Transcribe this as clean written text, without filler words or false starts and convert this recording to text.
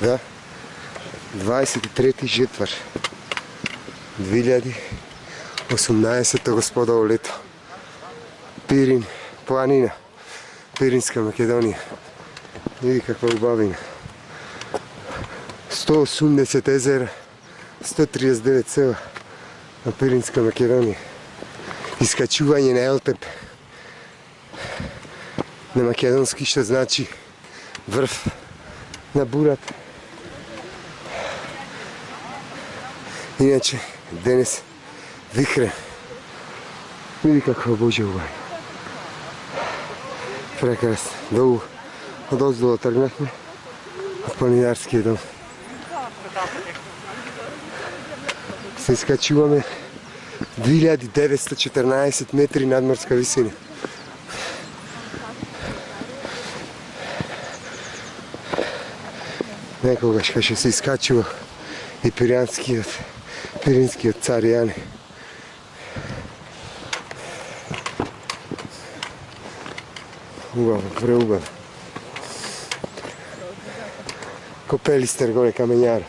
Да. 23. житвар 2018 господово лето. Пирин, планина, Пиринска Македонија. Види каква убавина. 180 езера, 139 села на Пиринска Македонија. Искачување на Елтеп на македонски, што значи врв на бурат. Иначе, денес вихрен. Види каква Божја убавина. Прекрасно. Долу, одоздолу тргнахме од планинарскиот дом. Се искачуваме 2914 метри надморска висина. Некогаш кога се искачува и Пиринскиот цар Јане. Убаво, преубаво. Копелистер горе камењар.